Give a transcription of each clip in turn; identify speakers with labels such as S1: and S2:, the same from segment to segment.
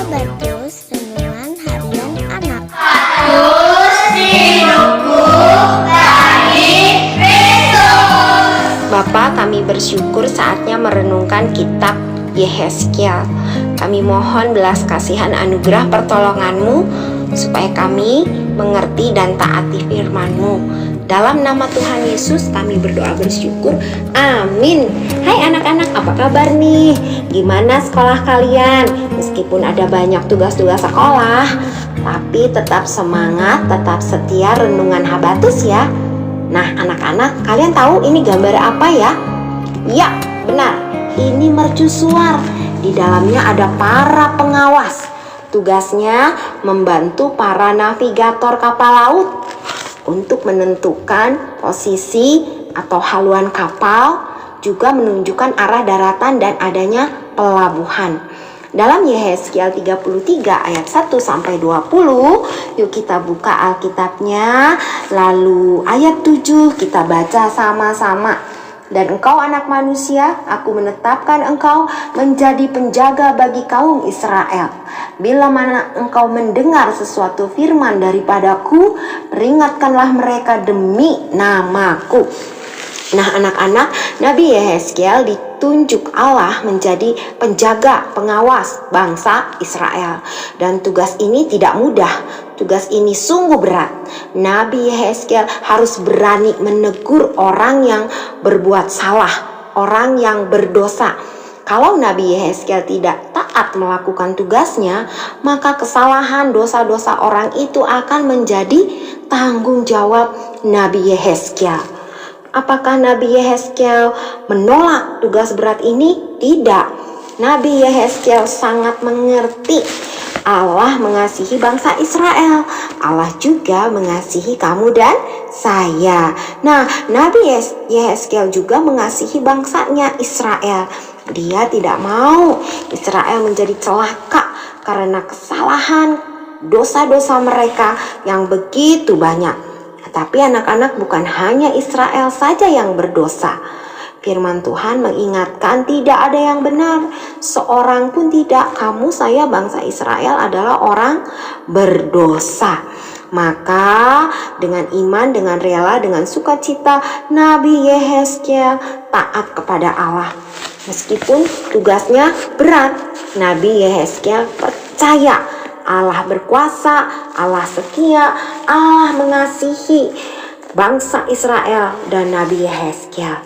S1: Bartus, Renungan Harian Anak.
S2: Bapa, kami bersyukur saatnya merenungkan kitab Yehezkiel. Kami mohon belas kasihan anugerah pertolongan-Mu supaya kami mengerti dan taati firman-Mu. Dalam nama Tuhan Yesus kami berdoa bersyukur. Amin. Hai anak-anak, apa kabar nih? Gimana sekolah kalian? Meskipun ada banyak tugas-tugas sekolah, tapi tetap semangat, tetap setia renungan Habatus ya. Nah anak-anak, kalian tahu ini gambar apa ya? Ya, benar, ini mercusuar. Di dalamnya ada para pengawas. Tugasnya membantu para navigator kapal laut untuk menentukan posisi atau haluan kapal, juga menunjukkan arah daratan dan adanya pelabuhan. Dalam Yehezkiel 33 ayat 1-20, yuk kita buka Alkitabnya. Lalu ayat 7 kita baca sama-sama. Dan engkau anak manusia, aku menetapkan engkau menjadi penjaga bagi kaum Israel. Bila mana engkau mendengar sesuatu firman daripadaku, peringatkanlah mereka demi namaku. Nah anak-anak, Nabi Yehezkiel ditunjuk Allah menjadi penjaga, pengawas bangsa Israel. Dan tugas ini tidak mudah, tugas ini sungguh berat. Nabi Yehezkiel harus berani menegur orang yang berbuat salah, orang yang berdosa. Kalau Nabi Yehezkiel tidak taat melakukan tugasnya, maka kesalahan dosa-dosa orang itu akan menjadi tanggung jawab Nabi Yehezkiel. Apakah Nabi Yehezkiel menolak tugas berat ini? Tidak. Nabi Yehezkiel sangat mengerti Allah mengasihi bangsa Israel. Allah juga mengasihi kamu dan saya. Nah, Nabi Yehezkiel juga mengasihi bangsanya Israel. Dia tidak mau Israel menjadi celaka karena kesalahan, dosa-dosa mereka yang begitu banyak. Tapi anak-anak, bukan hanya Israel saja yang berdosa. Firman Tuhan mengingatkan tidak ada yang benar, seorang pun tidak. Kamu, saya, bangsa Israel adalah orang berdosa. Maka dengan iman, dengan rela, dengan sukacita, Nabi Yehezkiel taat kepada Allah. Meskipun tugasnya berat, Nabi Yehezkiel percaya Allah berkuasa, Allah setia, Allah mengasihi bangsa Israel dan Nabi Yehezkiel.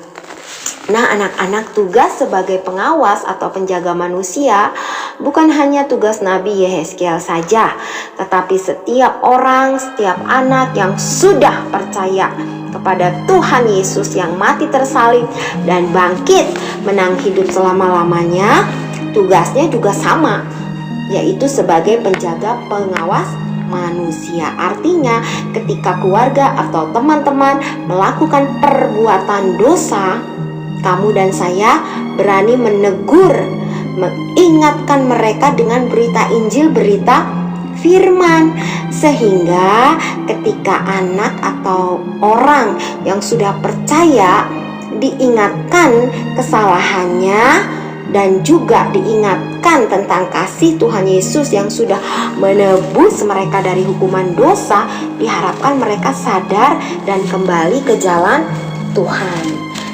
S2: Nah anak-anak, tugas sebagai pengawas atau penjaga manusia bukan hanya tugas Nabi Yehezkiel saja, tetapi setiap orang, setiap anak yang sudah percaya kepada Tuhan Yesus yang mati tersalib dan bangkit menang hidup selama-lamanya, tugasnya juga sama, yaitu sebagai penjaga pengawas manusia. Artinya ketika keluarga atau teman-teman melakukan perbuatan dosa, kamu dan saya berani menegur, mengingatkan mereka dengan berita Injil, berita firman, sehingga ketika anak atau orang yang sudah percaya diingatkan kesalahannya dan juga diingatkan tentang kasih Tuhan Yesus yang sudah menebus mereka dari hukuman dosa, diharapkan mereka sadar dan kembali ke jalan Tuhan.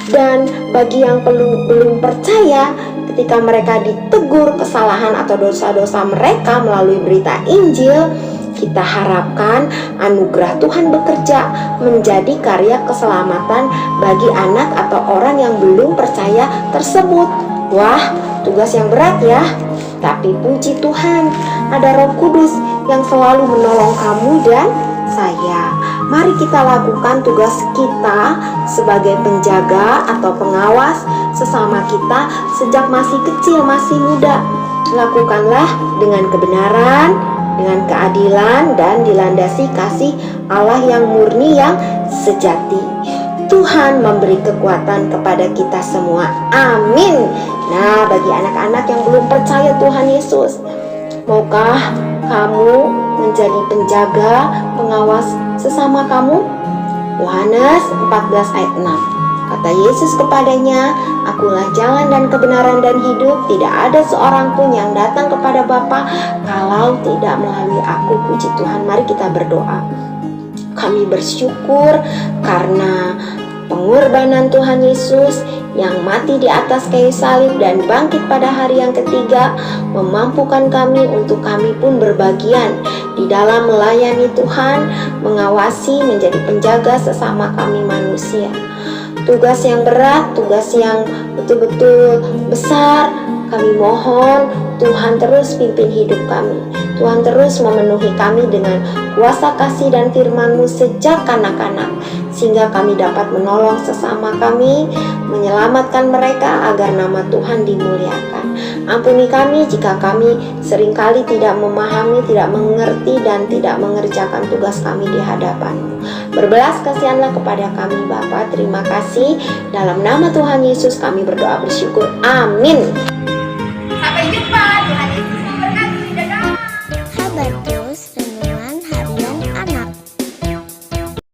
S2: Dan bagi yang belum percaya, ketika mereka ditegur kesalahan atau dosa-dosa mereka melalui berita Injil, kita harapkan anugerah Tuhan bekerja menjadi karya keselamatan bagi anak atau orang yang belum percaya tersebut. Wah, tugas yang berat ya. Tapi puji Tuhan, ada Roh Kudus yang selalu menolong kamu dan saya. Mari kita lakukan tugas kita sebagai penjaga atau pengawas sesama kita sejak masih kecil, masih muda. Lakukanlah dengan kebenaran, dengan keadilan, dan dilandasi kasih Allah yang murni, yang sejati. Tuhan memberi kekuatan kepada kita semua. Amin. Nah, bagi anak-anak yang belum percaya Tuhan Yesus, maukah kamu menjadi penjaga, pengawas sesama kamu? Yohanes 14 ayat 6. Kata Yesus kepadanya, "Akulah jalan dan kebenaran dan hidup. Tidak ada seorang pun yang datang kepada Bapa kalau tidak melalui aku." Puji Tuhan, mari kita berdoa. Kami bersyukur karena pengorbanan Tuhan Yesus yang mati di atas kayu salib dan bangkit pada hari yang ketiga memampukan kami untuk kami pun berbagian di dalam melayani Tuhan, mengawasi, menjadi penjaga sesama kami manusia. Tugas yang berat, tugas yang betul-betul besar, kami mohon Tuhan terus pimpin hidup kami. Tuhan terus memenuhi kami dengan kuasa kasih dan firman-Mu sejak kanak-kanak, sehingga kami dapat menolong sesama kami, menyelamatkan mereka agar nama Tuhan dimuliakan. Ampuni kami jika kami seringkali tidak memahami, tidak mengerti, dan tidak mengerjakan tugas kami di hadapan-Mu. Berbelas kasihanlah kepada kami Bapa. Terima kasih. Dalam nama Tuhan Yesus kami berdoa bersyukur. Amin.